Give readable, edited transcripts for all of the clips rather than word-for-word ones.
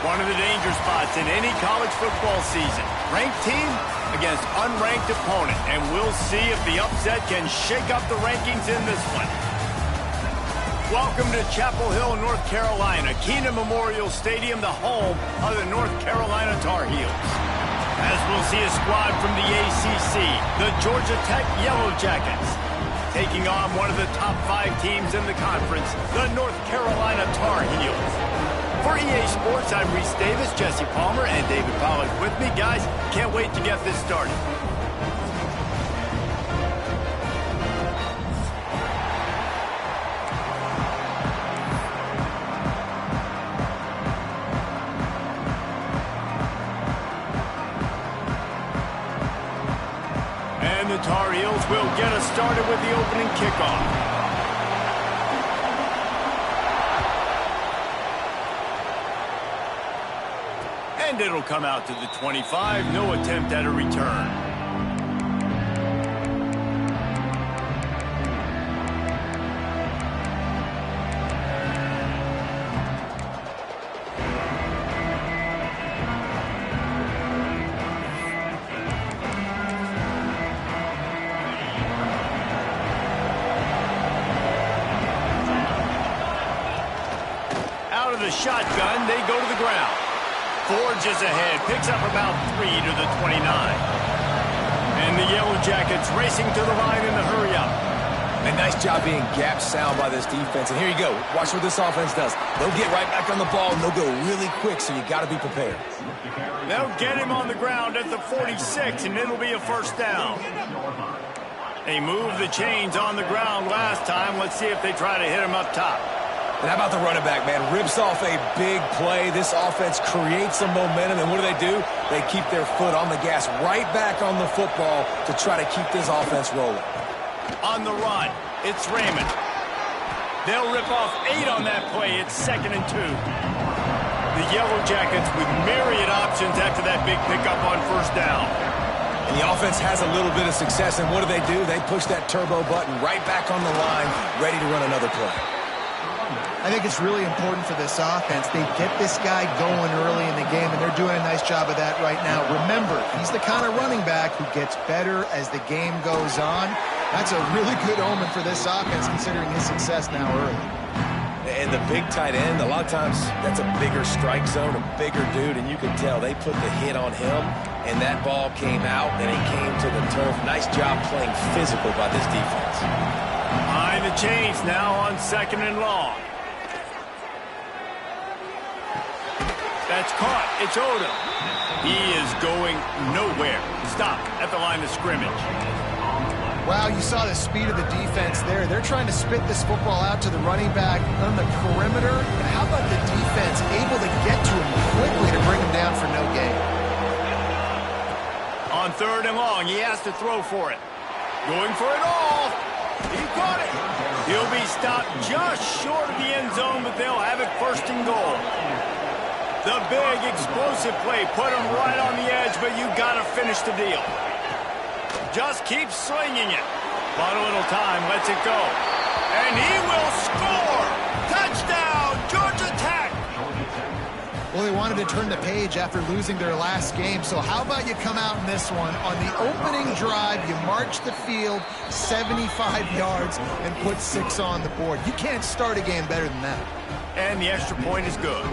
One of the danger spots in any college football season. Ranked team against unranked opponent. And we'll see if the upset can shake up the rankings in this one. Welcome to Chapel Hill, North Carolina. Kenan Memorial Stadium, the home of the North Carolina Tar Heels. As we'll see a squad from the ACC, the Georgia Tech Yellow Jackets, taking on one of the top 5 teams in the conference, the North Carolina Tar Heels. For EA Sports, I'm Reese Davis, Jesse Palmer, and David Pollack with me. Guys, can't wait to get this started. And the Tar Heels will get us started with the opening kickoff. And it'll come out to the 25. No attempt at a return. Out of the shotgun, they go to the ground. Forges ahead, picks up about 3 to the 29. And the Yellow Jackets racing to the line in the hurry-up. A nice job being gap sound by this defense. And here you go. Watch what this offense does. They'll get right back on the ball, and they'll go really quick, so you got to be prepared. They'll get him on the ground at the 46, and it'll be a first down. They moved the chains on the ground last time. Let's see if they try to hit him up top. And how about the running back, man? Rips off a big play. This offense creates some momentum, and what do? They keep their foot on the gas, right back on the football to try to keep this offense rolling. On the run, it's Raymond. They'll rip off 8 on that play. It's 2nd and 2. The Yellow Jackets with myriad options after that big pickup on first down. And the offense has a little bit of success, and what do? They push that turbo button right back on the line, ready to run another play. I think it's really important for this offense. They get this guy going early in the game, and they're doing a nice job of that right now. Remember, he's the kind of running back who gets better as the game goes on. That's a really good omen for this offense, considering his success now early. And the big tight end, a lot of times that's a bigger strike zone, a bigger dude, and you can tell they put the hit on him, and that ball came out, and it came to the turf. Nice job playing physical by this defense. Behind the chains now on 2nd and long. That's caught. It's Odom. He is going nowhere. Stop at the line of scrimmage. Wow, you saw the speed of the defense there. They're trying to spit this football out to the running back on the perimeter. But how about the defense able to get to him quickly to bring him down for no gain? On 3rd and long, he has to throw for it. Going for it all. He caught it. He'll be stopped just short of the end zone, but they'll have it 1st and goal. The big explosive play put him right on the edge, but you got to finish the deal. Just keep swinging it. But a little time, lets it go. And he will score! Touchdown, Georgia Tech! Well, they wanted to turn the page after losing their last game, so how about you come out in this one? On the opening drive, you march the field 75 yards and put 6 on the board. You can't start a game better than that. And the extra point is good.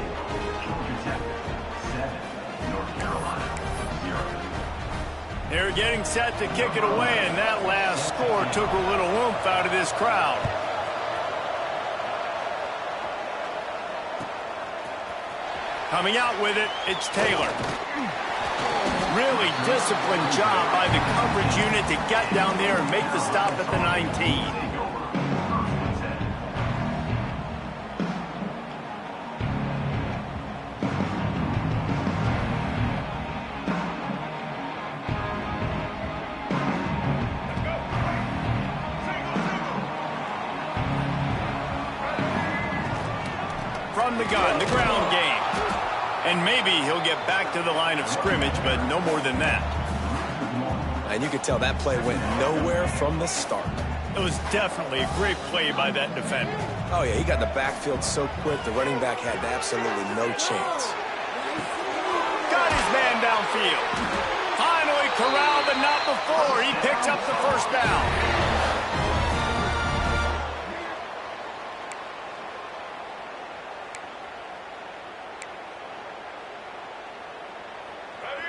They're getting set to kick it away, and that last score took a little oomph out of this crowd. Coming out with it, it's Taylor. Really disciplined job by the coverage unit to get down there and make the stop at the 19. From the gun, the ground game. And maybe he'll get back to the line of scrimmage, but no more than that. And you could tell that play went nowhere from the start. It was definitely a great play by that defender. Oh, yeah, he got in the backfield so quick, the running back had absolutely no chance. field. Finally corralled, but not before. He picks up the first down.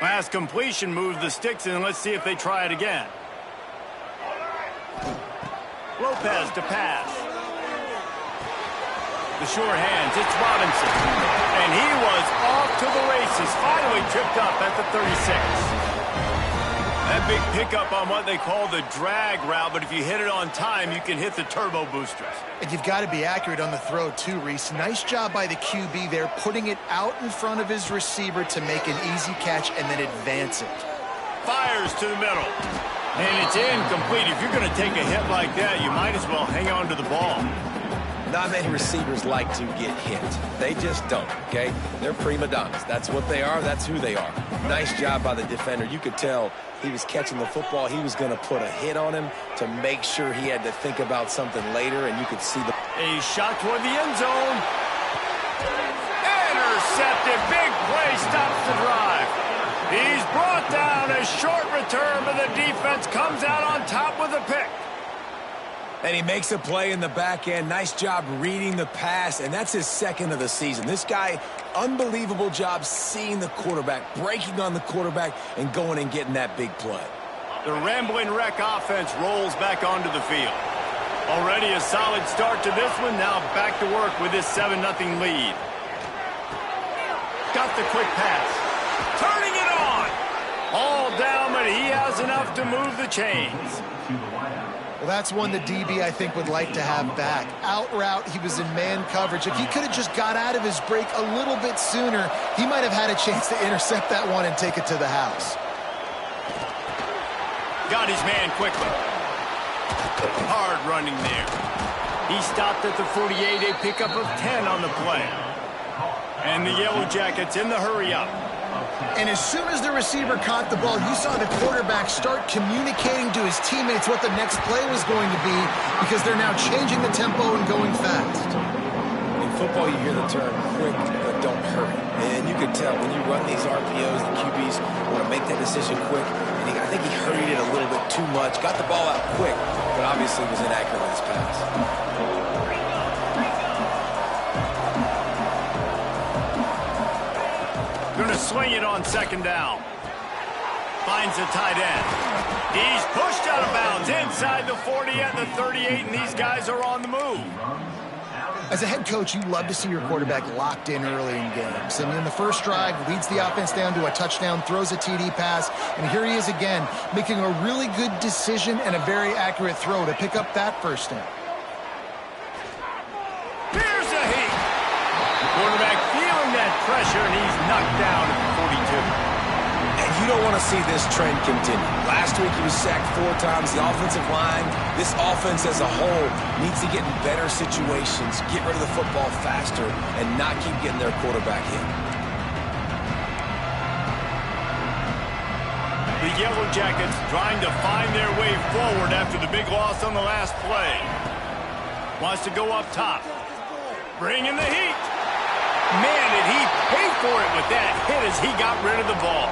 Last completion moved the sticks in. Let's see if they try it again. Lopez to pass. The sure hands, it's Robinson. And he was off to the races, finally tripped up at the 36. That big pickup on what they call the drag route, but if you hit it on time, you can hit the turbo boosters. And you've got to be accurate on the throw too, Reese. Nice job by the QB there, putting it out in front of his receiver to make an easy catch and then advance it. Fires to the middle. And it's incomplete. If you're going to take a hit like that, you might as well hang on to the ball. Not many receivers like to get hit. They just don't, okay? They're prima donnas. That's what they are. That's who they are. Nice job by the defender. You could tell he was catching the football. He was going to put a hit on him to make sure he had to think about something later, and you could see the... A shot toward the end zone. Intercepted. Big play stops the drive. He's brought down. A short return, but the defense comes out on top with a pick. And he makes a play in the back end. Nice job reading the pass, and that's his second of the season. This guy, unbelievable job seeing the quarterback, breaking on the quarterback, and going and getting that big play. The Rambling Wreck offense rolls back onto the field. Already a solid start to this one. Now back to work with this 7-0 lead. Got the quick pass. Turning it on. All down, but he has enough to move the chains. Well, that's one the DB, I think, would like to have back. Out route, he was in man coverage. If he could have just got out of his break a little bit sooner, he might have had a chance to intercept that one and take it to the house. Got his man quickly. Hard running there. He stopped at the 48, a pickup of 10 on the play. And the Yellow Jackets in the hurry-up. And as soon as the receiver caught the ball, you saw the quarterback start communicating to his teammates what the next play was going to be, because they're now changing the tempo and going fast. In football, you hear the term quick, but don't hurry. And you could tell when you run these RPOs, the QBs want to make that decision quick. And I think he hurried it a little bit too much, got the ball out quick, but obviously was inaccurate with his pass. Going to swing it on second down. Finds a tight end. He's pushed out of bounds inside the 40 at the 38, and these guys are on the move. As a head coach, you love to see your quarterback locked in early in games. And in the first drive, leads the offense down to a touchdown, throws a TD pass, and here he is again, making a really good decision and a very accurate throw to pick up that first down. Here's a heat. Quarterback feeling that pressure, and he's knocked down at the 42. And you don't want to see this trend continue. Last week he was sacked 4 times. The offensive line, this offense as a whole, needs to get in better situations, get rid of the football faster, and not keep getting their quarterback hit. The Yellow Jackets trying to find their way forward after the big loss on the last play. Wants to go up top. Bring in the heat. Man, did he pay for it with that hit as he got rid of the ball.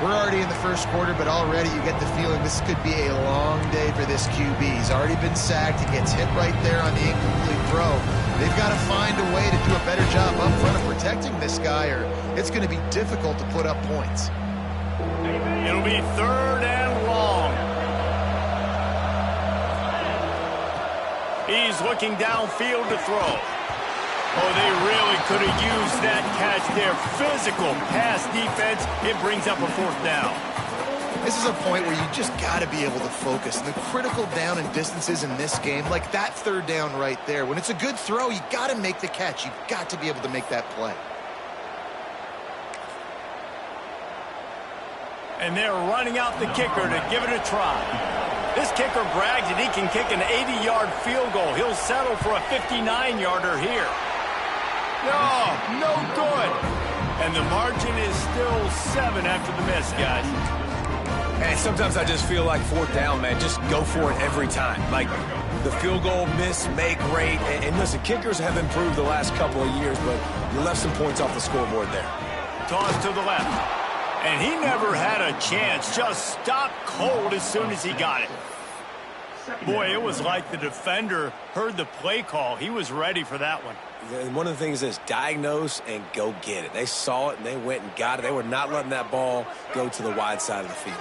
We're already in the first quarter, but already you get the feeling this could be a long day for this QB. He's already been sacked. He gets hit right there on the incomplete throw. They've got to find a way to do a better job up front of protecting this guy, or it's going to be difficult to put up points. It'll be 3rd and long. He's looking downfield to throw. Oh, they really could have used that catch there. Physical pass defense. It brings up a 4th down. This is a point where you just got to be able to focus. And the critical down and distances in this game, like that 3rd down right there, when it's a good throw, you got to make the catch. You've got to be able to make that play. And they're running out the kicker to give it a try. This kicker brags that he can kick an 80-yard field goal. He'll settle for a 59-yarder here. No good. And the margin is still 7 after the miss, guys. And sometimes I just feel like 4th down, man. Just go for it every time. Like the field goal miss, make great. And listen, kickers have improved the last couple of years, but you left some points off the scoreboard there. Toss to the left. And he never had a chance. Just stopped cold as soon as he got it. Boy, it was like the defender heard the play call. He was ready for that one. And one of the things is diagnose and go get it. They saw it and they went and got it. They were not letting that ball go to the wide side of the field.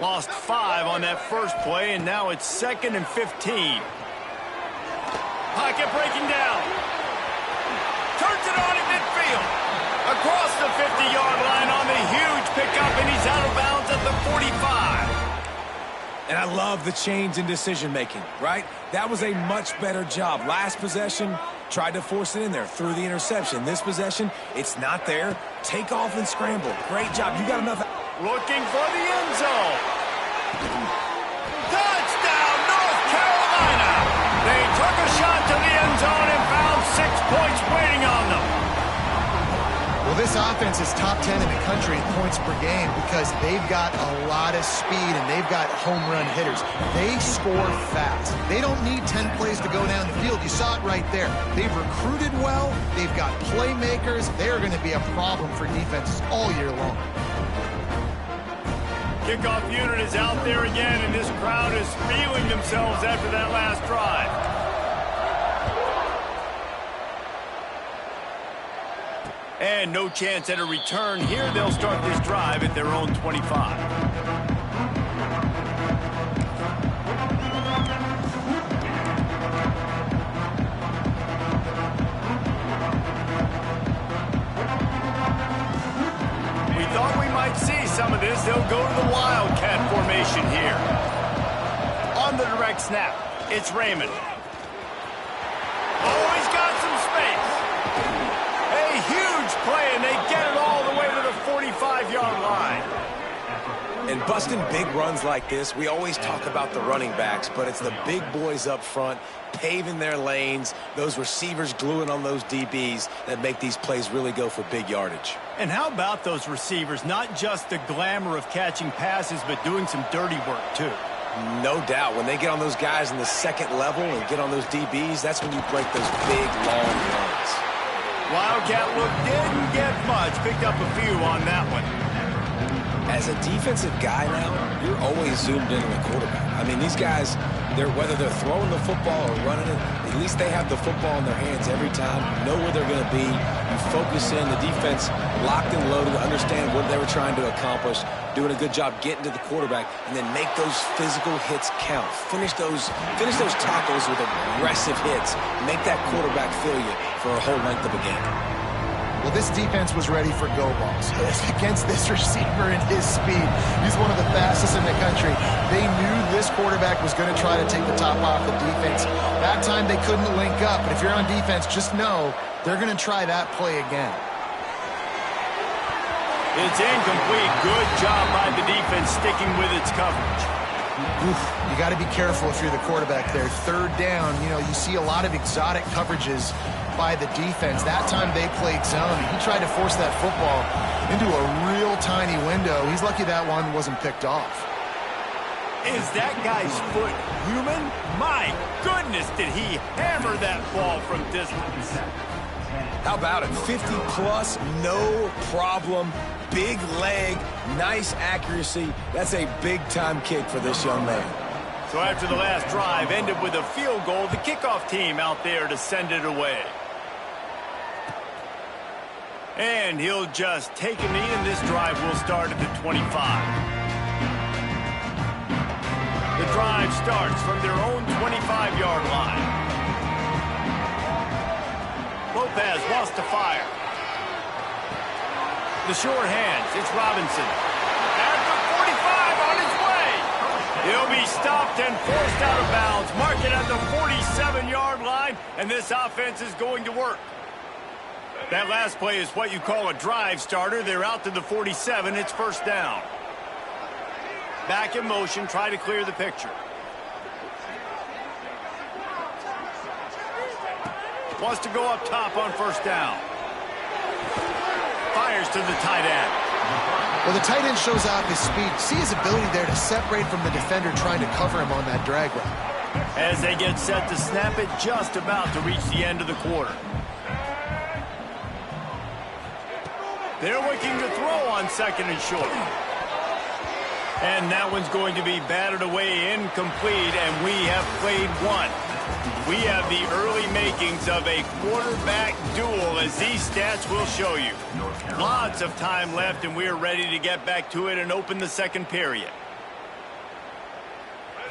Lost 5 on that first play, and now it's 2nd and 15. Pocket breaking down. Turns it on in midfield. Across the 50-yard line on the huge pickup, and he's out of bounds at the 45. And I love the change in decision-making, right? That was a much better job. Last possession, tried to force it in there through the interception. This possession, it's not there. Take off and scramble. Great job. You got enough. Looking for the end zone. Touchdown, North Carolina. They took a shot to the end zone and found 6 points waiting on them. Well, this offense is top 10 in the country in points per game because they've got a lot of speed and they've got home run hitters. They score fast. They don't need 10 plays to go down the field. You saw it right there. They've recruited well. They've got playmakers. They're going to be a problem for defenses all year long. Kickoff unit is out there again, and this crowd is feeling themselves after that last drive. And no chance at a return here. They'll start this drive at their own 25. Some of this, they'll go to the Wildcat formation here. On the direct snap, it's Raymond. Oh, he's got some space. A huge play, and they get it all the way to the 45-yard line. And busting big runs like this, we always talk about the running backs, but it's the big boys up front, paving their lanes, those receivers gluing on those DBs that make these plays really go for big yardage. And how about those receivers? Not just the glamour of catching passes, but doing some dirty work, too. No doubt. When they get on those guys in the second level and get on those DBs, that's when you break those big, long runs. Wildcat look didn't get much. Picked up a few on that one. As a defensive guy now, you're always zoomed in on the quarterback. I mean, these guys, whether they're throwing the football or running it, at least they have the football in their hands every time, know where they're going to be. You focus in, the defense locked and loaded, understand what they were trying to accomplish, doing a good job getting to the quarterback, and then make those physical hits count. Finish those tackles with aggressive hits. Make that quarterback feel you for a whole length of a game. Well, this defense was ready for go balls. Against this receiver and his speed, he's one of the fastest in the country. They knew this quarterback was going to try to take the top off the defense. That time they couldn't link up, but if you're on defense, just know they're going to try that play again. It's incomplete. Good job by the defense sticking with its coverage. Oof, you got to be careful if you're the quarterback there. Third down, you see a lot of exotic coverages by the defense. That time they played zone. He tried to force that football into a real tiny window. He's lucky that one wasn't picked off. Is that guy's foot human? My goodness, did he hammer that ball from distance. How about it? 50-plus, no problem. Big leg, nice accuracy. That's a big-time kick for this young man. So after the last drive ended with a field goal, the kickoff team out there to send it away. And he'll just take a knee, and this drive will start at the 25. The drive starts from their own 25-yard line. Lopez wants to fire. The sure hands, it's Robinson. At the 45 on his way. He'll be stopped and forced out of bounds. Mark it at the 47-yard line, and this offense is going to work. That last play is what you call a drive starter. They're out to the 47. It's first down. Back in motion, try to clear the picture. Wants to go up top on first down. Fires to the tight end. Well, the tight end shows off his speed. See his ability there to separate from the defender trying to cover him on that drag route. As they get set to snap it, just about to reach the end of the quarter. They're looking to throw on 2nd and short. And that one's going to be batted away incomplete, and we have played one. We have the early makings of a quarterback duel, as these stats will show you. Lots of time left, and we are ready to get back to it and open the 2nd period.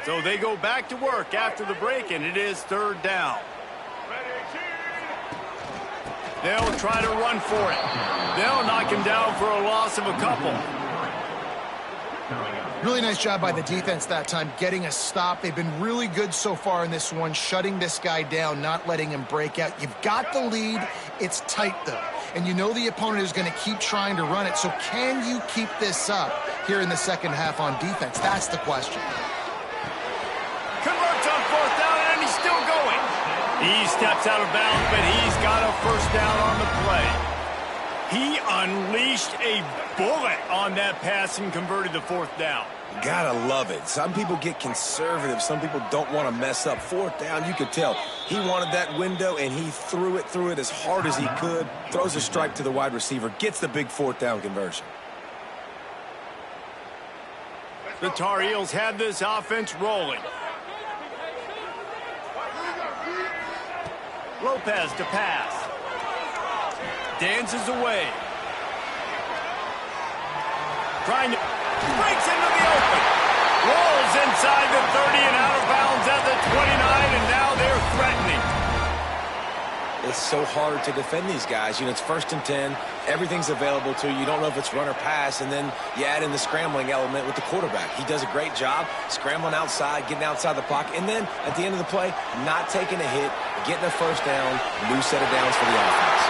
So they go back to work after the break, and it is 3rd down. They'll try to run for it. They'll knock him down for a loss of a couple. Really nice job by the defense that time, getting a stop. They've been really good so far in this one, shutting this guy down, not letting him break out. You've got the lead. It's tight, though. And you know the opponent is going to keep trying to run it. So can you keep this up here in the 2nd half on defense? That's the question. Converts on 4th down, and he's still going. He steps out of bounds, but he's got a 1st down on the play. He unleashed a bullet on that pass and converted the 4th down. Gotta love it. Some people get conservative. Some people don't want to mess up. 4th down, you could tell. He wanted that window, and he threw it as hard as he could. Throws a strike to the wide receiver. Gets the big 4th down conversion. The Tar Heels have this offense rolling. Lopez to pass. Dances away. Trying to... breaks into the open. Rolls inside the 30 and out of bounds at the 29, and now they're threatening. It's so hard to defend these guys. You know, it's 1st and 10. Everything's available to you. You don't know if it's run or pass, and then you add in the scrambling element with the quarterback. He does a great job scrambling outside, getting outside the pocket, and then at the end of the play, not taking a hit, getting a 1st down, new set of downs for the offense.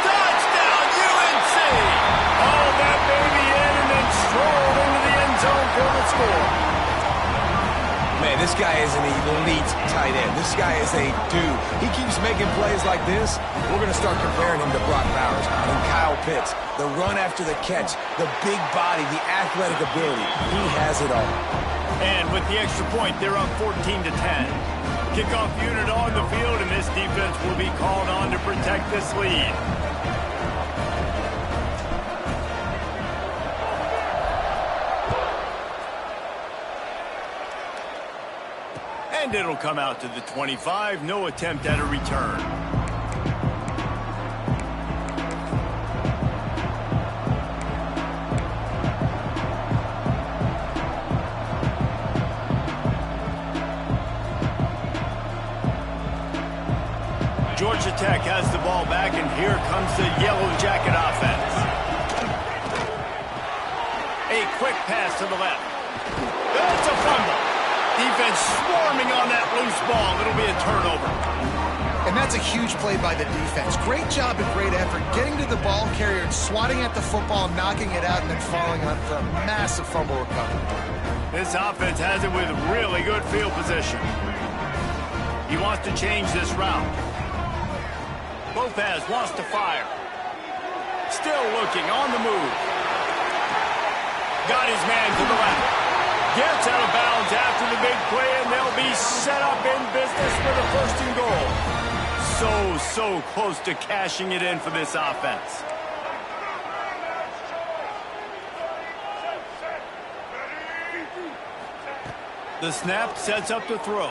Touchdown, UNC! Oh, that baby in and then strolled into the end zone for the score. Man, this guy is an elite tight end. This guy is a dude. He keeps making plays like this. We're going to start comparing him to Brock Bowers and Kyle Pitts. The run after the catch, the big body, the athletic ability. He has it all. And with the extra point, they're up 14-10. Kickoff unit on the field, and this defense will be called on to protect this lead. And it'll come out to the 25. No attempt at a return. Georgia Tech has the ball back, and here comes the Yellow Jacket offense. A quick pass to the left. It's a fumble. Defense swarming on that loose ball. It'll be a turnover. And that's a huge play by the defense. Great job and great effort getting to the ball carrier and swatting at the football, knocking it out, and then falling on it for a massive fumble recovery. This offense has it with really good field position. He wants to change this route. Lopez wants to fire. Still looking on the move. Got his man to the left. Gets out of bounds after the big play, and they'll be set up in business for the 1st and goal. So close to cashing it in for this offense. The snap sets up the throw.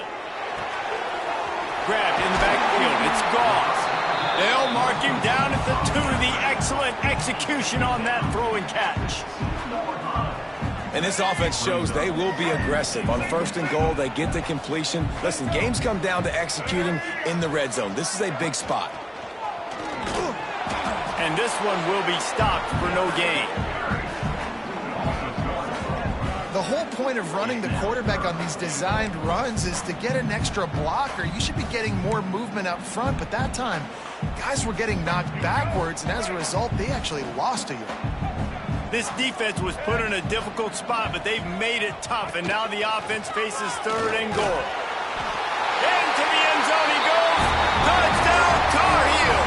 Grabbed in the backfield. It's Goss. They'll mark him down at the 2. The excellent execution on that throw and catch. And this offense shows they will be aggressive. On 1st and goal, they get the completion. Listen, games come down to executing in the red zone. This is a big spot. And this one will be stopped for no gain. The whole point of running the quarterback on these designed runs is to get an extra blocker. You should be getting more movement up front, but that time, guys were getting knocked backwards, and as a result, they actually lost a yard. This defense was put in a difficult spot, but they've made it tough, and now the offense faces 3rd and goal. Into the end zone he goes. Touchdown, Tar Heel.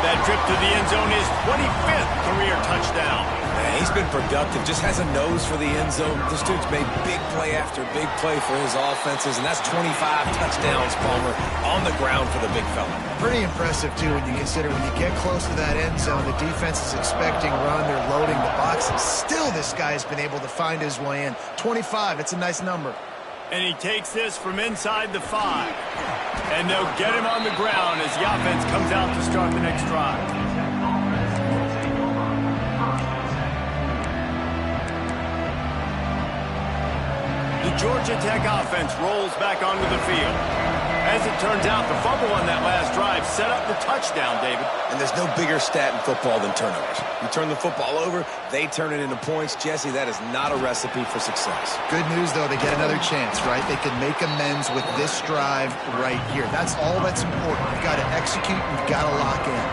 That trip to the end zone is 25th career touchdown. Man, He's been productive, just has a nose for the end zone. This dude's made big play after big play for his offenses, and that's 25 touchdowns, Palmer, on the ground for the big fella. Pretty impressive, too, when you consider when you get close to that end zone, the defense is expecting run, they're loading the box, and still this guy's been able to find his way in. 25, it's a nice number. And he takes this from inside the 5. And they'll get him on the ground as the offense comes out to start the next drive. The Georgia Tech offense rolls back onto the field. As it turns out, the fumble on that last drive set up the touchdown, David. And there's no bigger stat in football than turnovers. You turn the football over, they turn it into points. Jesse, that is not a recipe for success. Good news, though, they get another chance, right? They can make amends with this drive right here. That's all that's important. You've got to execute, you've got to lock in.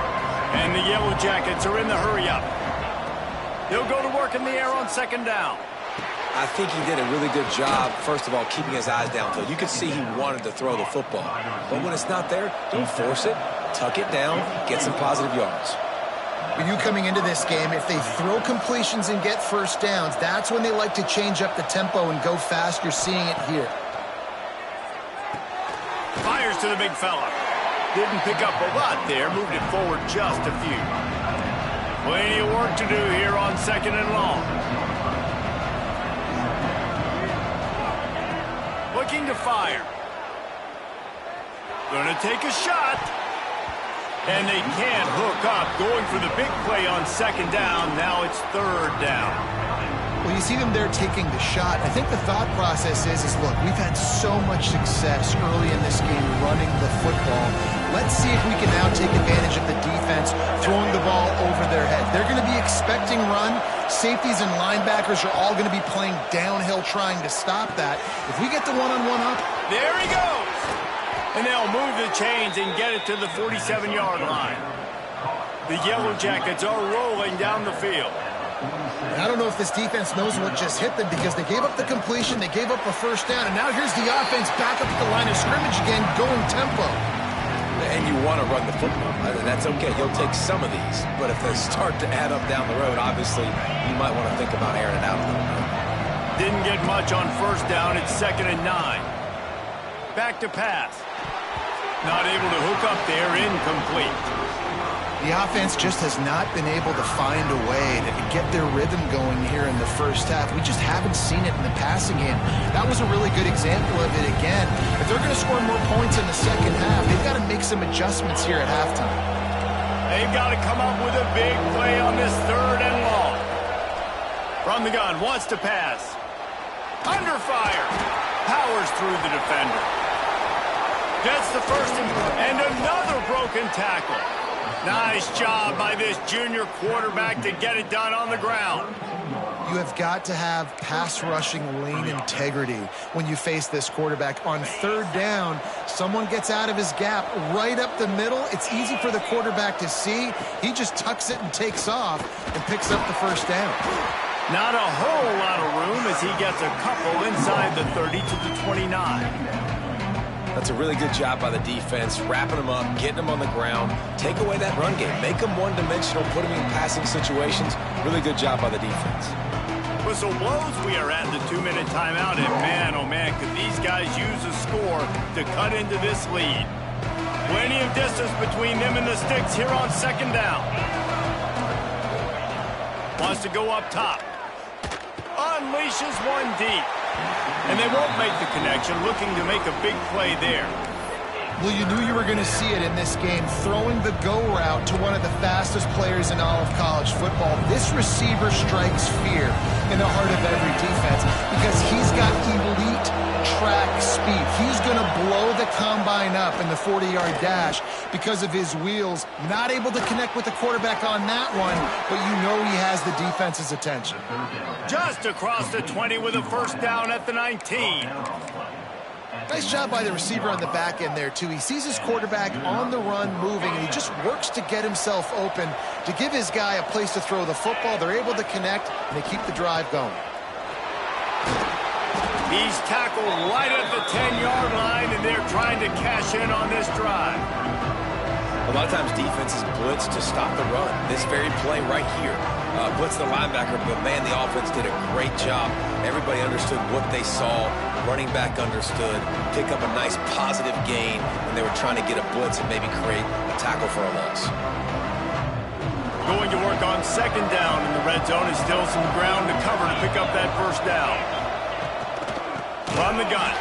And the Yellow Jackets are in the hurry-up. They'll go to work in the air on second down. I think he did a really good job, first of all, keeping his eyes downfield. You could see he wanted to throw the football. But when it's not there, don't force it. Tuck it down, get some positive yards. For you coming into this game, if they throw completions and get first downs, that's when they like to change up the tempo and go fast. You're seeing it here. Fires to the big fella. Didn't pick up a lot there, moved it forward just a few. Plenty of work to do here on second and long. Looking to fire. Gonna take a shot. And they can't hook up. Going for the big play on second down. Now it's third down. Well, you see them there taking the shot. I think the thought process is look, we've had so much success early in this game running the football. Let's see if we can now take advantage of the defense throwing the ball over their head. They're going to be expecting run. Safeties and linebackers are all going to be playing downhill trying to stop that. If we get the one-on-one up. There he goes. And they'll move the chains and get it to the 47-yard line. The Yellow Jackets are rolling down the field. And I don't know if this defense knows what just hit them because they gave up the completion, they gave up a first down, and now here's the offense back up at the line of scrimmage again, going tempo. And you want to run the football. That's okay. You'll take some of these. But if they start to add up down the road, obviously, you might want to think about airing it out a little bit. Didn't get much on first down. It's 2nd and 9. Back to pass. Not able to hook up there. Incomplete. The offense just has not been able to find a way to get their rhythm going here in the first half. We just haven't seen it in the passing game. That was a really good example of it again. If they're going to score more points in the second half, they've got to make some adjustments here at halftime. They've got to come up with a big play on this third and long. From the gun, wants to pass. Under fire. Powers through the defender. Gets the first and another broken tackle. Nice job by this junior quarterback to get it done on the ground. You have got to have pass rushing lane integrity when you face this quarterback. On third down, someone gets out of his gap right up the middle. It's easy for the quarterback to see. He just tucks it and takes off and picks up the first down. Not a whole lot of room as he gets a couple inside the 30 to the 29. That's a really good job by the defense, wrapping them up, getting them on the ground. Take away that run game. Make them one-dimensional, put them in passing situations. Really good job by the defense. Whistle blows. We are at the 2-minute timeout, and man, oh man, could these guys use a score to cut into this lead. Plenty of distance between them and the sticks here on second down. Wants to go up top. Unleashes one deep. And they won't make the connection, looking to make a big play there. Well, you knew you were going to see it in this game, throwing the go route to one of the fastest players in all of college football. This receiver strikes fear in the heart of every defense because he's got elite track speed. He's going to blow the combine up in the 40-yard dash because of his wheels. Not able to connect with the quarterback on that one, but you know he has the defense's attention. Just across the 20 with a first down at the 19. Nice job by the receiver on the back end there, too. He sees his quarterback on the run moving, and he just works to get himself open to give his guy a place to throw the football. They're able to connect, and they keep the drive going. He's tackled right at the 10-yard line, and they're trying to cash in on this drive. A lot of times defenses blitz to stop the run. This very play right here blitz the linebacker, but man, the offense did a great job. Everybody understood what they saw. Running back understood. Pick up a nice positive gain when they were trying to get a blitz and maybe create a tackle for a loss. Going to work on second down in the red zone, and still some ground to cover to pick up that first down. From the gun,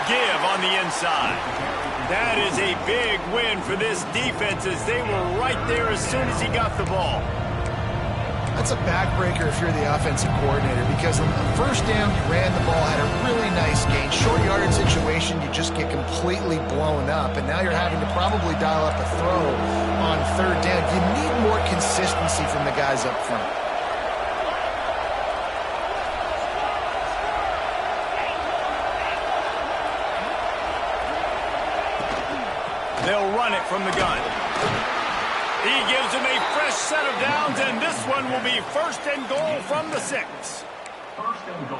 give on the inside. That is a big win for this defense as they were right there as soon as he got the ball. That's a backbreaker if you're the offensive coordinator, because on the first down, you ran the ball, had a really nice gain. Short yardage situation, you just get completely blown up, and now you're having to probably dial up a throw on third down. You need more consistency from the guys up front. They'll run it from the gun. He gives him a fresh set of downs, and this one will be first and goal from the 6.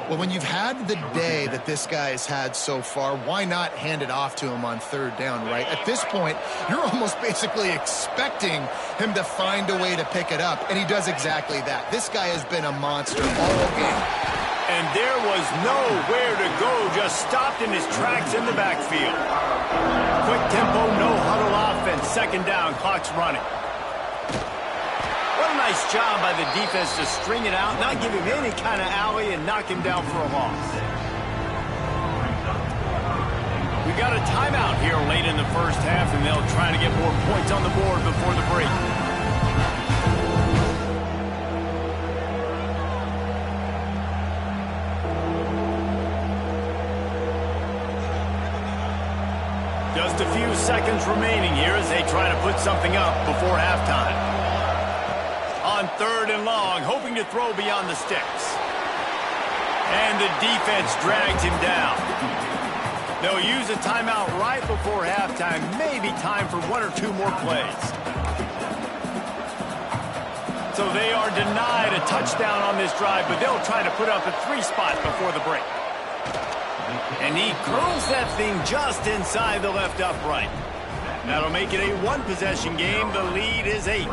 Well, when you've had the day that this guy has had so far, why not hand it off to him on third down, right? At this point, you're almost basically expecting him to find a way to pick it up, and he does exactly that. This guy has been a monster all game. And there was nowhere to go, just stopped in his tracks in the backfield. Quick tempo, no huddle offense. Second down, clock's running. What a nice job by the defense to string it out, not give him any kind of alley, and knock him down for a loss. We got a timeout here late in the first half, and they'll try to get more points on the board before the break. Just a few seconds remaining here as they try to put something up before halftime. On third and long, hoping to throw beyond the sticks. And the defense drags him down. They'll use a timeout right before halftime. Maybe time for one or two more plays. So they are denied a touchdown on this drive, but they'll try to put up a 3 spot before the break. And he curls that thing just inside the left upright. That'll make it a 1-possession game. The lead is 8.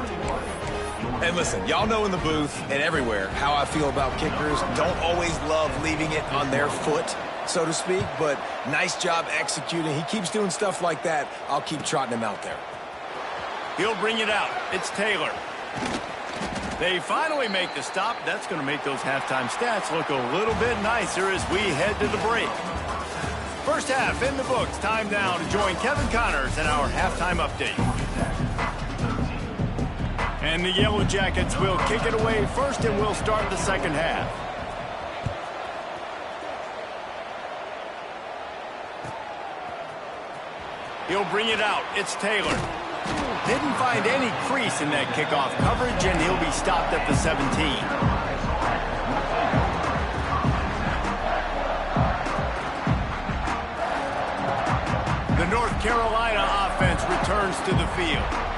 And listen, y'all know in the booth and everywhere how I feel about kickers. Don't always love leaving it on their foot, so to speak, but nice job executing. He keeps doing stuff like that. I'll keep trotting him out there. He'll bring it out. It's Taylor. They finally make the stop. That's going to make those halftime stats look a little bit nicer as we head to the break. First half in the books. Time now to join Kevin Connors in our halftime update. And the Yellow Jackets will kick it away first, and we'll start the second half. He'll bring it out. It's Taylor. Didn't find any crease in that kickoff coverage, and he'll be stopped at the 17. The North Carolina offense returns to the field.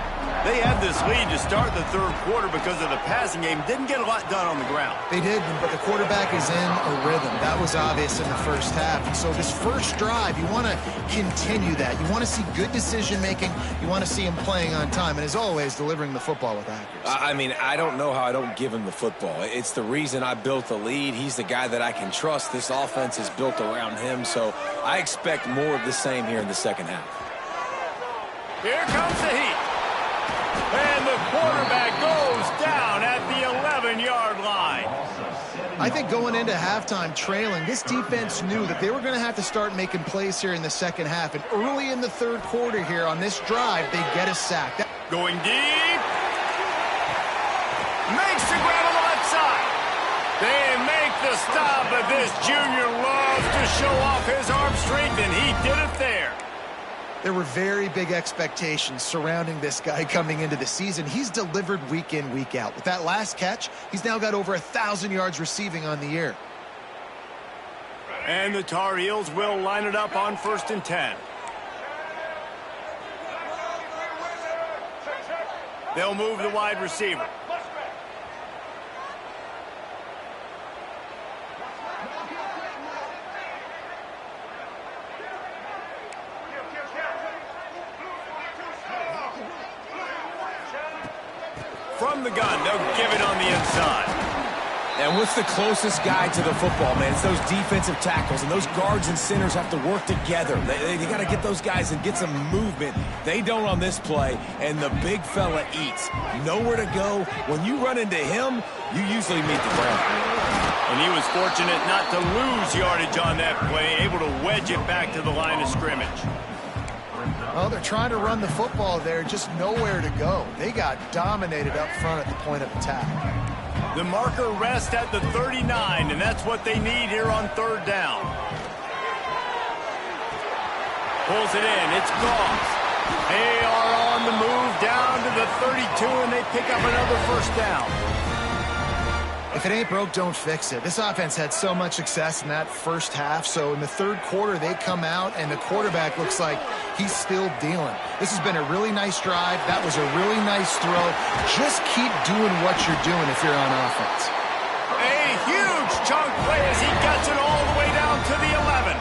They had this lead to start the third quarter because of the passing game. Didn't get a lot done on the ground. They did, but the quarterback is in a rhythm. That was obvious in the first half. And so this first drive, you want to continue that. You want to see good decision-making. You want to see him playing on time. And as always, delivering the football with accuracy. I mean, I don't know how I don't give him the football. It's the reason I built the lead. He's the guy that I can trust. This offense is built around him. So I expect more of the same here in the second half. Here comes the heat. And the quarterback goes down at the 11-yard line. I think going into halftime trailing, this defense knew that they were going to have to start making plays here in the second half. And early in the third quarter here on this drive, they get a sack. Going deep. Makes the grab on the left side. They make the stop, but this junior loves to show off his arm strength, and he did it there. There were very big expectations surrounding this guy coming into the season. He's delivered week in, week out. With that last catch, he's now got over 1,000 yards receiving on the year. And the Tar Heels will line it up on 1st and 10. They'll move the wide receiver. From the gun, they'll give it on the inside. And what's the closest guy to the football, man? It's those defensive tackles, and those guards and centers have to work together. They got to get those guys and get some movement. They don't on this play, and the big fella eats. Nowhere to go. When you run into him, you usually meet the ground. And he was fortunate not to lose yardage on that play, able to wedge it back to the line of scrimmage. Well, they're trying to run the football there, just nowhere to go. They got dominated up front at the point of attack. The marker rests at the 39, and that's what they need here on third down. Pulls it in. It's Goff. They are on the move down to the 32, and they pick up another first down. If it ain't broke, don't fix it. This offense had so much success in that first half, so in the third quarter, they come out, and the quarterback looks like he's still dealing. This has been a really nice drive. That was a really nice throw. Just keep doing what you're doing if you're on offense. A huge chunk play as he gets it all the way down to the 11.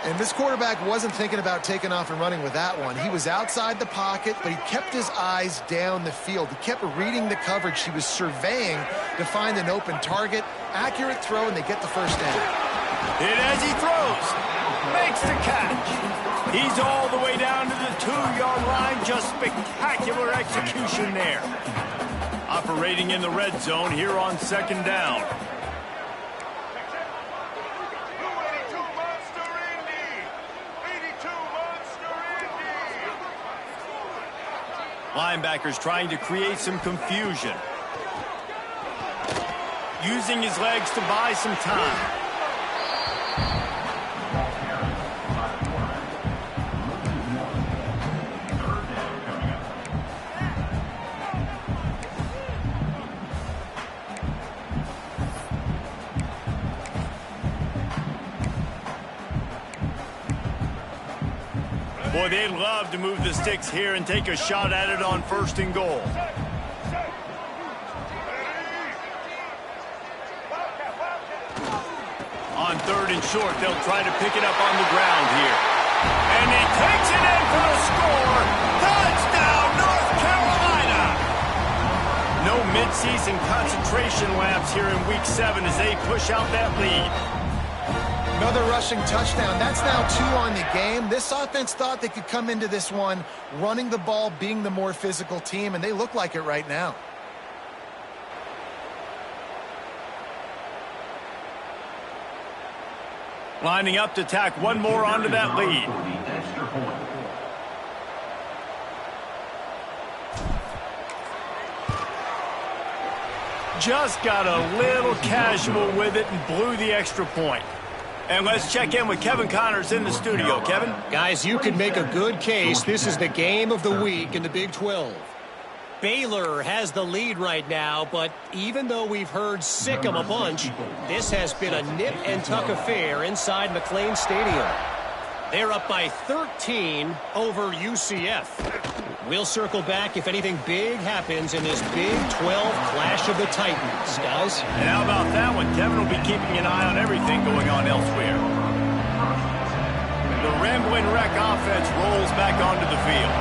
And this quarterback wasn't thinking about taking off and running with that one. He was outside the pocket, but he kept his eyes down the field. He kept reading the coverage. He was surveying to find an open target. Accurate throw, and they get the first down. Hit as he throws. Makes the catch. He's all the way down to the 2-yard line. Just spectacular execution there. Operating in the red zone here on second down. Linebackers trying to create some confusion. Using his legs to buy some time. Boy, they'd love to move the sticks here and take a shot at it on first and goal. On third and short, they'll try to pick it up on the ground here. And he takes it in for the score. Touchdown, North Carolina! No midseason concentration lapse here in Week 7 as they push out that lead. Another rushing touchdown. That's now 2 on the game. This offense thought they could come into this one running the ball, being the more physical team, and they look like it right now. Lining up to tack one more onto that lead. Just got a little casual with it and blew the extra point. And let's check in with Kevin Connors in the studio. Kevin? Guys, you could make a good case. This is the game of the week in the Big 12. Baylor has the lead right now, but even though we've heard sick 'em a bunch, this has been a nip-and-tuck affair inside McLean Stadium. They're up by 13 over UCF. We'll circle back if anything big happens in this Big 12 Clash of the Titans, guys. And how about that one? Kevin will be keeping an eye on everything going on elsewhere. The Ramblin' Wreck offense rolls back onto the field.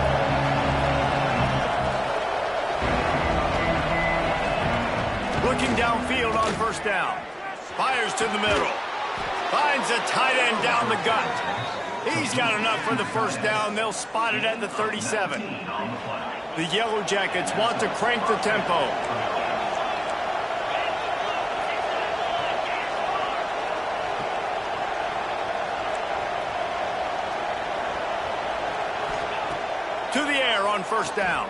Looking downfield on first down. Fires to the middle. Finds a tight end down the gut. He's got enough for the first down. They'll spot it at the 37. The Yellow Jackets want to crank the tempo. To the air on first down.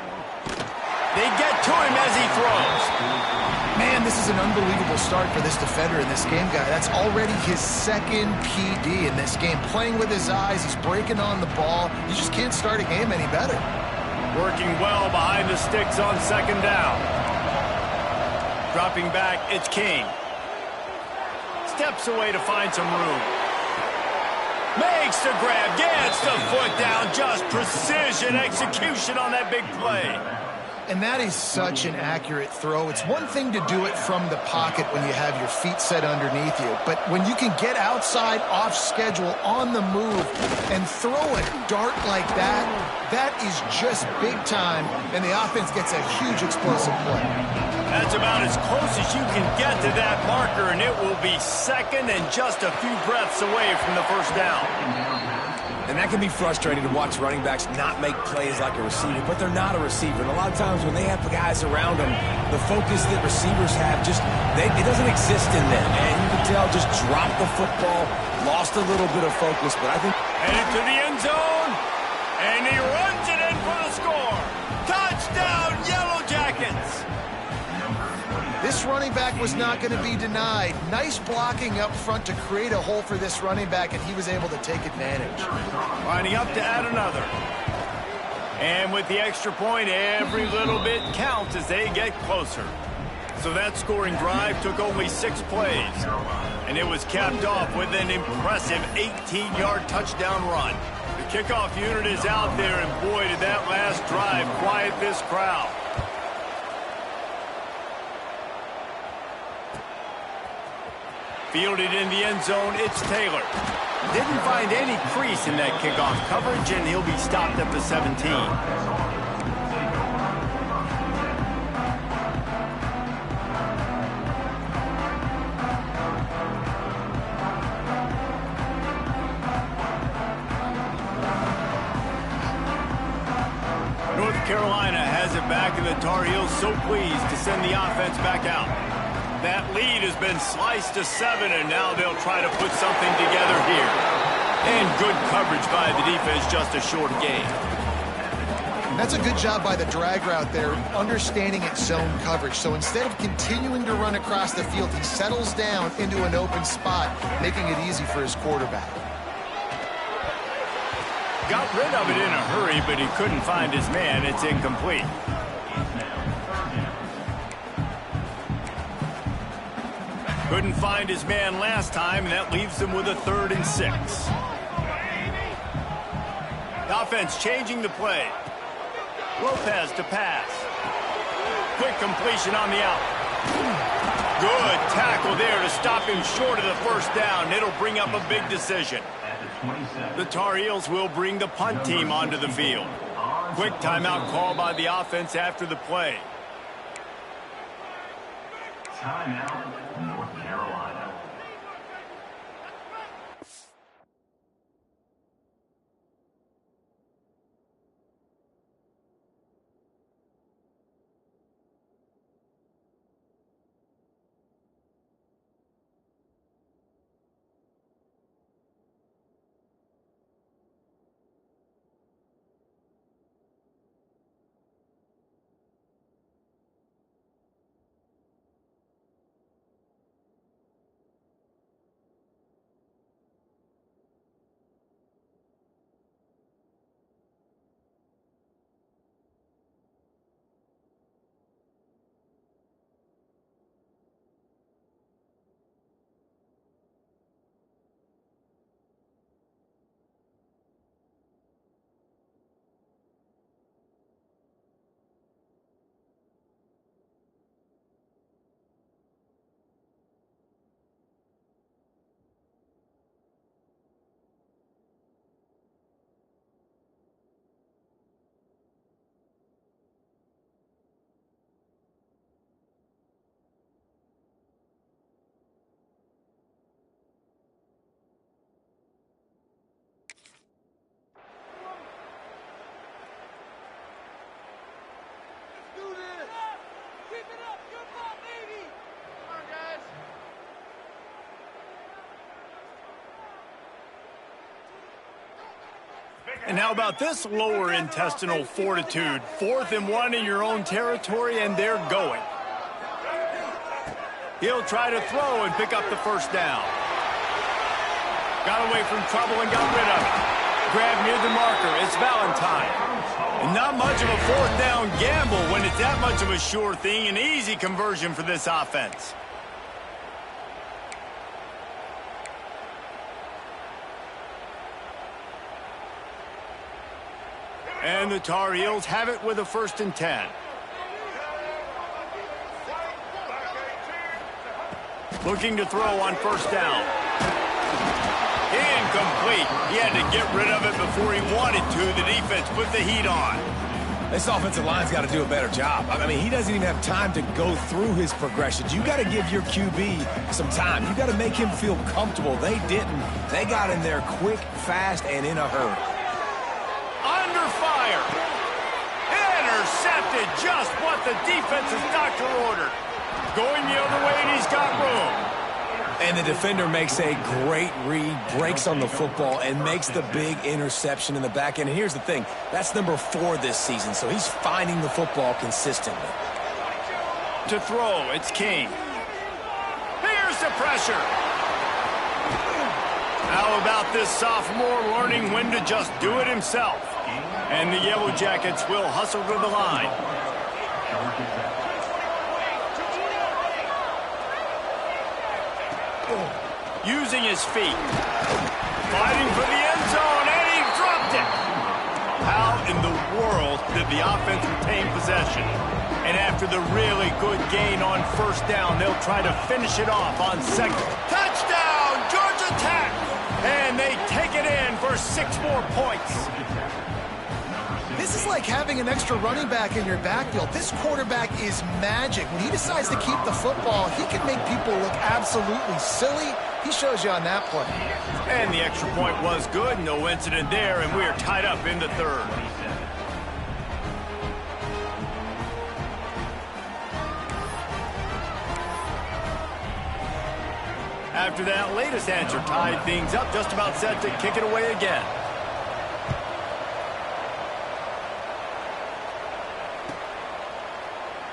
They get to him as he throws. Man, this is an unbelievable start for this defender in this game, guy. That's already his second PD in this game. Playing with his eyes, he's breaking on the ball. You just can't start a game any better. Working well behind the sticks on second down. Dropping back, it's King. Steps away to find some room. Makes the grab, gets the foot down. Just precision execution on that big play. And that is such an accurate throw. It's one thing to do it from the pocket when you have your feet set underneath you, but when you can get outside, off schedule, on the move, and throw a dart like that, that is just big time, and the offense gets a huge explosive play. That's about as close as you can get to that marker, and it will be second and just a few breaths away from the first down. And that can be frustrating to watch running backs not make plays like a receiver, but they're not a receiver. And a lot of times when they have guys around them, the focus that receivers have it doesn't exist in them. And you can tell just dropped the football, lost a little bit of focus, but I think... Headed to the end zone, and he runs it in for the score. Touchdown, Yellow Jackets! This running back was not going to be denied. Nice blocking up front to create a hole for this running back, and he was able to take advantage. Lining up to add another. And with the extra point, every little bit counts as they get closer. So that scoring drive took only 6 plays. And it was capped off with an impressive 18-yard touchdown run. The kickoff unit is out there, and boy, did that last drive quiet this crowd. Fielded in the end zone, it's Taylor. Didn't find any crease in that kickoff coverage, and he'll be stopped at the 17. North Carolina has it back, and the Tar Heels so pleased to send the offense back out. That lead has been sliced to 7, and now they'll try to put something together here. And good coverage by the defense, just a short gain. That's a good job by the drag route there, understanding its zone coverage. So instead of continuing to run across the field, he settles down into an open spot, making it easy for his quarterback. Got rid of it in a hurry, but he couldn't find his man. It's incomplete. Couldn't find his man last time, and that leaves him with a 3rd and 6. The offense changing the play. Lopez to pass. Quick completion on the out. Good tackle there to stop him short of the first down. It'll bring up a big decision. The Tar Heels will bring the punt team onto the field. Quick timeout call by the offense after the play. Timeout, North Carolina. And how about this lower intestinal fortitude? 4th and 1 in your own territory, and they're going. He'll try to throw and pick up the first down. Got away from trouble and got rid of it. Grab near the marker. It's Valentine. And not much of a 4th down gamble when it's that much of a sure thing. An easy conversion for this offense. And the Tar Heels have it with a 1st and 10. Looking to throw on first down. Incomplete. He had to get rid of it before he wanted to. The defense put the heat on. This offensive line's got to do a better job. I mean, he doesn't even have time to go through his progressions. You got to give your QB some time. You got to make him feel comfortable. They didn't. They got in there quick, fast, and in a hurry. Under fire. Intercepted, just what the defense's doctor ordered. Going the other way, and he's got room. And the defender makes a great read, breaks on the football, and makes the big interception in the back end. And here's the thing, that's number 4 this season, so he's finding the football consistently. To throw, it's King. Here's the pressure. How about this sophomore learning when to just do it himself? And the Yellow Jackets will hustle to the line. Using his feet. Fighting for the end zone, and he dropped it. How in the world did the offense retain possession? And after the really good gain on first down, they'll try to finish it off on second. Touchdown, Georgia Tech! And they take it in for 6 more points. This is like having an extra running back in your backfield. This quarterback is magic. When he decides to keep the football, he can make people look absolutely silly. He shows you on that play. And the extra point was good. No incident there, and we are tied up in the third. After that latest answer tied things up, just about set to kick it away again.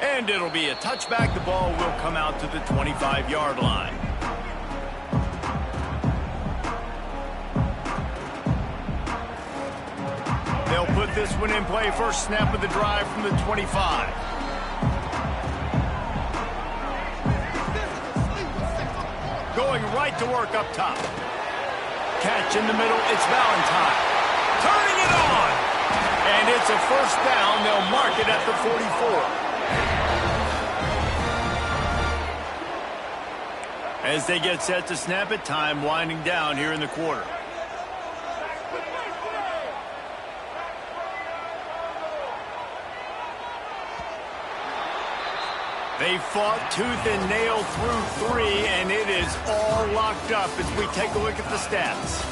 And it'll be a touchback. The ball will come out to the 25-yard line. They'll put this one in play. First snap of the drive from the 25. Going right to work up top. Catch in the middle. It's Valentine. Turning it on. And it's a first down. They'll mark it at the 44. As they get set to snap it, time winding down here in the quarter. They fought tooth and nail through 3, and it is all locked up as we take a look at the stats.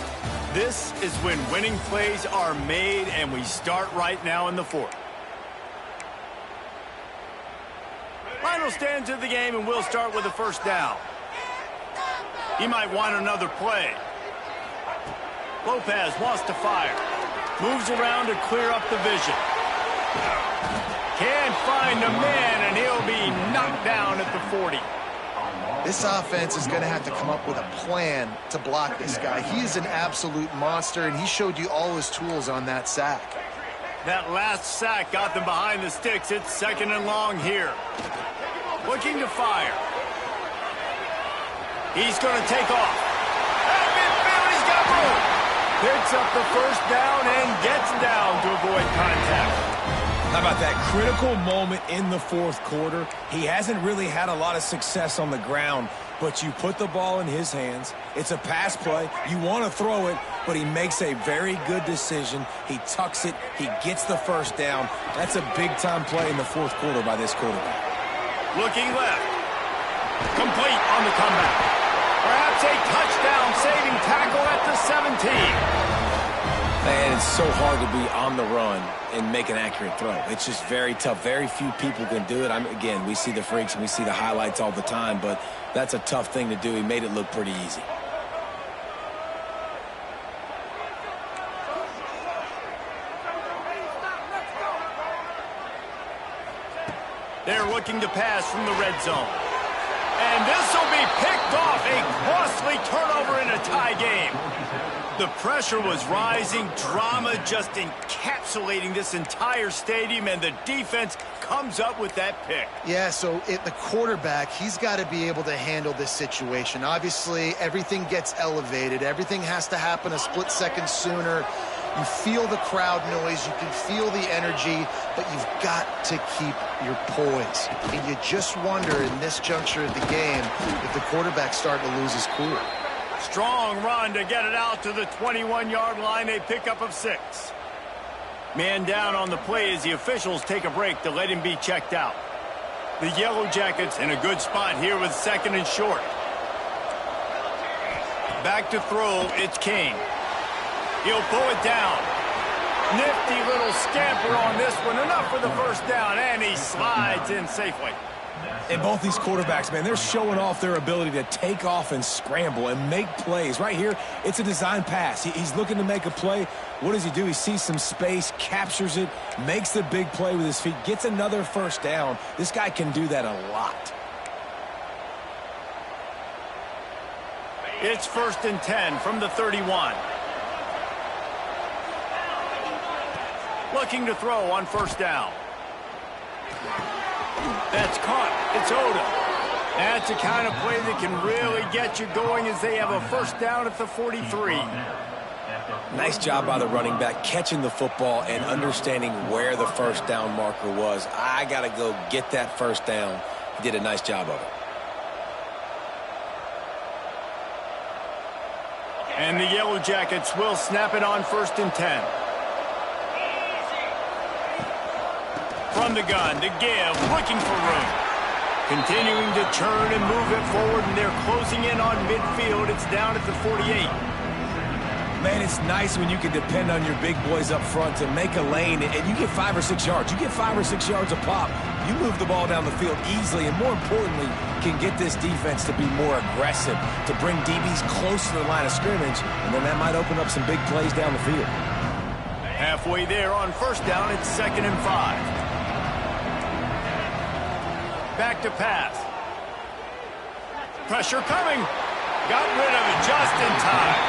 This is when winning plays are made, and we start right now in the 4th. Final stands of the game, and we'll start with a first down. He might want another play. Lopez wants to fire. Moves around to clear up the vision. Can't find a man, and he'll be knocked down at the 40. This offense is going to have to come up with a plan to block this guy. He is an absolute monster, and he showed you all his tools on that sack. That last sack got them behind the sticks. It's second and long here. Looking to fire. He's going to take off. At midfield, he's got room. Picks up the first down and gets down to avoid contact. How about that critical moment in the 4th quarter? He hasn't really had a lot of success on the ground, but you put the ball in his hands. It's a pass play. You want to throw it, but he makes a very good decision. He tucks it. He gets the first down. That's a big-time play in the 4th quarter by this quarterback. Looking left. Complete on the comeback. Perhaps a touchdown-saving tackle at the 17. And it's so hard to be on the run and make an accurate throw. It's just very tough. Very few people can do it. Again, we see the freaks and we see the highlights all the time, but that's a tough thing to do. He made it look pretty easy. They're looking to pass from the red zone. And this will be picked off. A costly turnover in a tie game. The pressure was rising. Drama just encapsulating this entire stadium, and the defense comes up with that pick. Yeah, so the quarterback, he's got to be able to handle this situation. Obviously, everything gets elevated. Everything has to happen a split second sooner. You feel the crowd noise, you can feel the energy, but you've got to keep your poise. And you just wonder in this juncture of the game if the quarterback's starting to lose his cool. Strong run to get it out to the 21-yard line. A pickup of 6. Man down on the play as the officials take a break to let him be checked out. The Yellow Jackets in a good spot here with 2nd and short. Back to throw, it's Kane. He'll pull it down. Nifty little scamper on this one. Enough for the first down, and he slides in safely. And both these quarterbacks, man, they're showing off their ability to take off and scramble and make plays. Right here, it's a design pass. He's looking to make a play. What does he do? He sees some space, captures it, makes the big play with his feet, gets another first down. This guy can do that a lot. It's 1st and 10 from the 31. Looking to throw on 1st down. That's caught. It's Odom. That's the kind of play that can really get you going as they have a 1st down at the 43. Nice job by the running back, catching the football and understanding where the 1st down marker was. I got to go get that 1st down. He did a nice job of it. And the Yellow Jackets will snap it on 1st and 10. From the gun to give, looking for room. Continuing to churn and move it forward, and they're closing in on midfield. It's down at the 48. Man, it's nice when you can depend on your big boys up front to make a lane, and you get 5 or 6 yards. You get 5 or 6 yards a pop. You move the ball down the field easily, and more importantly, can get this defense to be more aggressive, to bring DBs close to the line of scrimmage, and then that might open up some big plays down the field. Halfway there on 1st down, it's 2nd and 5. Back to pass. Pressure coming. Got rid of it just in time.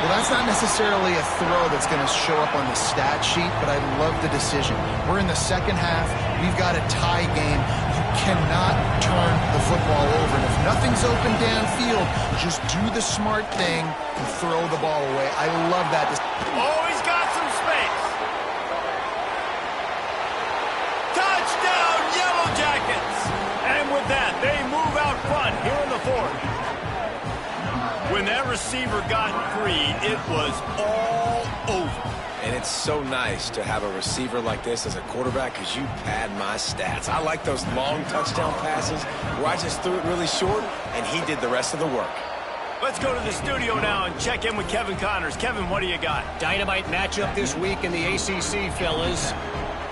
Well, that's not necessarily a throw that's going to show up on the stat sheet, but I love the decision. We're in the 2nd half. We've got a tie game. You cannot turn the football over. And if nothing's open downfield, just do the smart thing and throw the ball away. I love that. Oh, he's got some space. Touchdown, Yellow Jackets. And with that, they move out front here in the 4th. When that receiver got free, it was all over. And it's so nice to have a receiver like this as a quarterback because you pad my stats. I like those long touchdown passes where I just threw it really short, and he did the rest of the work. Let's go to the studio now and check in with Kevin Connors. Kevin, what do you got? Dynamite matchup this week in the ACC, fellas.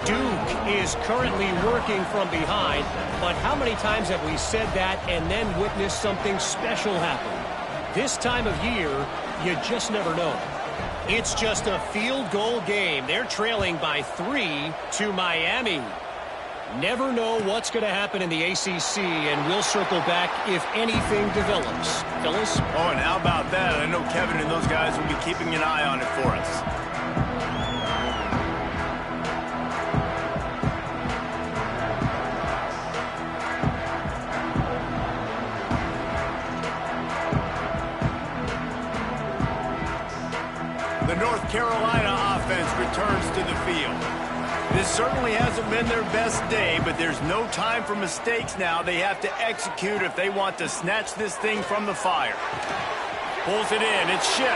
Duke is currently working from behind, but how many times have we said that and then witnessed something special happen? This time of year, you just never know. It's just a field goal game. They're trailing by 3 to Miami. Never know what's going to happen in the ACC, and we'll circle back if anything develops. Fellas? Oh, and how about that? I know Kevin and those guys will be keeping an eye on it for us. The North Carolina offense returns to the field. This certainly hasn't been their best day, but there's no time for mistakes now. They have to execute if they want to snatch this thing from the fire. Pulls it in. It's shipped.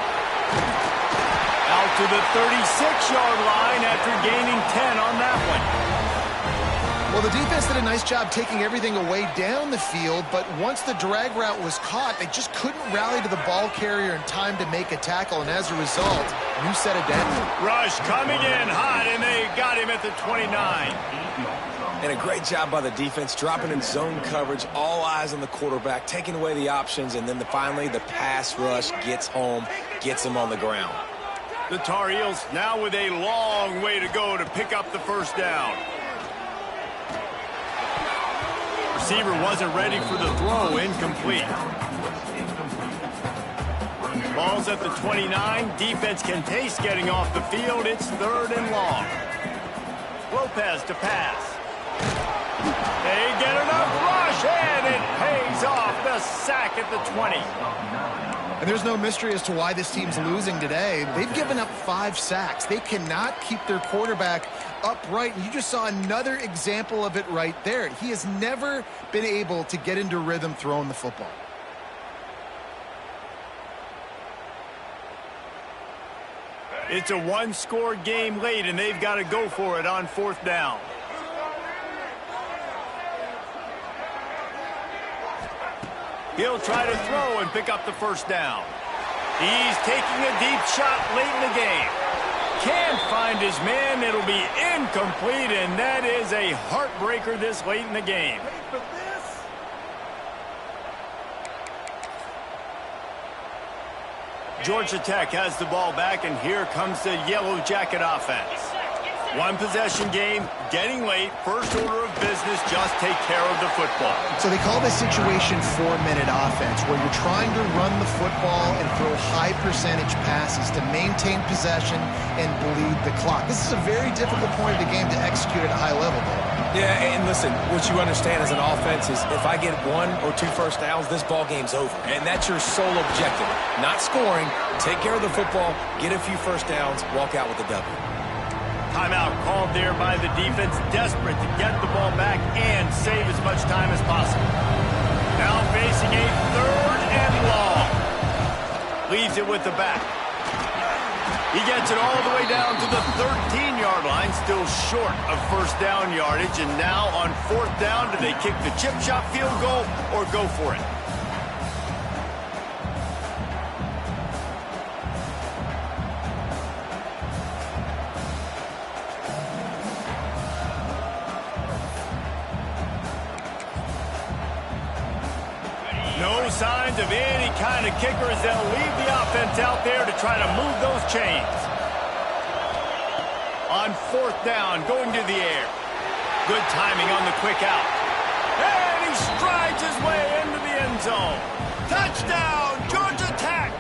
Out to the 36-yard line after gaining 10 on that one. Well, the defense did a nice job taking everything away down the field, but once the drag route was caught, they just couldn't rally to the ball carrier in time to make a tackle, and as a result, new set of damage. Rush coming in hot, and they got him at the 29. And a great job by the defense, dropping in zone coverage, all eyes on the quarterback, taking away the options, and then finally the pass rush gets home, gets him on the ground. The Tar Heels now with a long way to go to pick up the first down. Receiver wasn't ready for the throw, incomplete. Ball's at the 29. Defense can taste getting off the field. It's 3rd and long. Lopez to pass. They get enough rush, and it pays off. The sack at the 20. And there's no mystery as to why this team's losing today. They've given up 5 sacks. They cannot keep their quarterback upright. And you just saw another example of it right there. He has never been able to get into rhythm throwing the football. It's a one-score game late, and they've got to go for it on 4th down. He'll try to throw and pick up the 1st down. He's taking a deep shot late in the game. Can't find his man. It'll be incomplete, and that is a heartbreaker this late in the game. Georgia Tech has the ball back, and here comes the Yellow Jacket offense. One possession game, getting late, first order of business, just take care of the football. So they call this situation 4-minute offense, where you're trying to run the football and throw high percentage passes to maintain possession and bleed the clock. This is a very difficult point of the game to execute at a high level, though. Yeah, and listen, what you understand as an offense is if I get 1 or 2 first downs, this ball game's over. And that's your sole objective. Not scoring, take care of the football, get a few first downs, walk out with a W. Timeout called there by the defense, desperate to get the ball back and save as much time as possible. Now facing a 3rd and long. Leaves it with the back. He gets it all the way down to the 13-yard line, still short of first down yardage. And now on 4th down, do they kick the chip shot field goal or go for it? No signs of any kind of kickers. They'll leave the offense out there to try to move those chains. On 4th down, going to the air. Good timing on the quick out. And he strides his way into the end zone. Touchdown, Georgia Tech.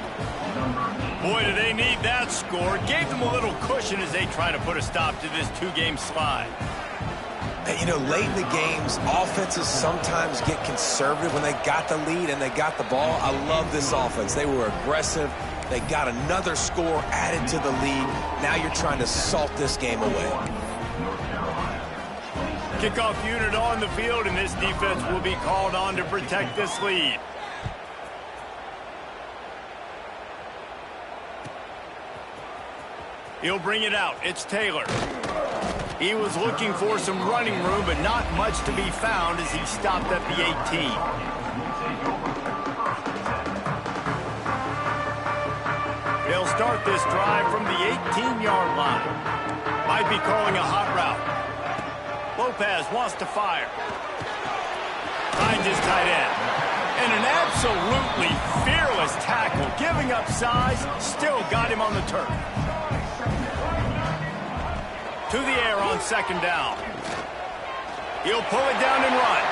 Boy, do they need that score. Gave them a little cushion as they try to put a stop to this 2-game slide. You know, late in the games, offenses sometimes get conservative when they got the lead and they got the ball. I love this offense. They were aggressive. They got another score added to the lead. Now you're trying to salt this game away. Kickoff unit on the field, and this defense will be called on to protect this lead. He'll bring it out. It's Taylor. He was looking for some running room, but not much to be found as he stopped at the 18. They'll start this drive from the 18-yard line. Might be calling a hot route. Lopez wants to fire. Finds his tight end. And an absolutely fearless tackle, giving up size, still got him on the turf. To the air on 2nd down. He'll pull it down and run.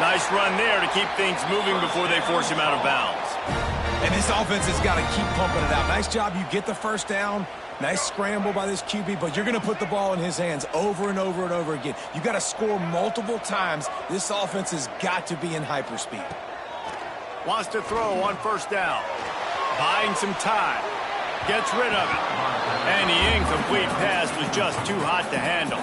Nice run there to keep things moving before they force him out of bounds. And this offense has got to keep pumping it out. Nice job. You get the 1st down. Nice scramble by this QB, but you're going to put the ball in his hands over and over and over again. You got to score multiple times. This offense has got to be in hyperspeed. Wants to throw on 1st down. Buying some time. Gets rid of it. And the incomplete pass was just too hot to handle.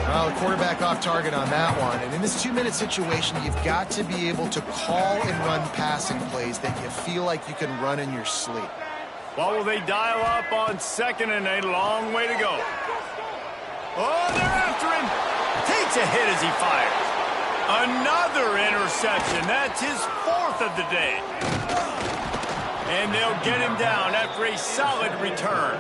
Well, the quarterback off target on that one. And in this 2-minute situation, you've got to be able to call and run passing plays that you feel like you can run in your sleep. What will they dial up on 2nd and a long way to go? Oh, they're after him. Takes a hit as he fires. Another interception. That's his 4th of the day. And they'll get him down after a solid return.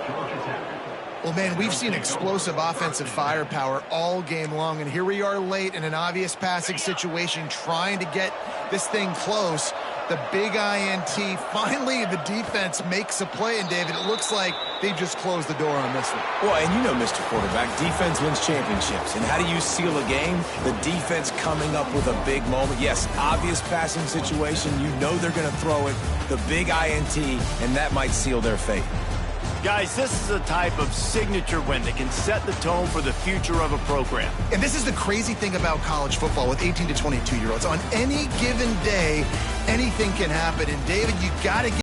Well, man, we've seen explosive offensive firepower all game long, and here we are late in an obvious passing situation trying to get this thing close. The big INT. Finally, the defense makes a play, and David, it looks like they just closed the door on this one. Well, and you know, Mr. Quarterback, defense wins championships. And how do you seal a game? The defense coming up with a big moment. Yes, obvious passing situation. You know they're going to throw it. The big INT, and that might seal their fate. Guys, this is a type of signature win that can set the tone for the future of a program. And this is the crazy thing about college football with 18 to 22-year-olds. On any given day, anything can happen. And, David, you got to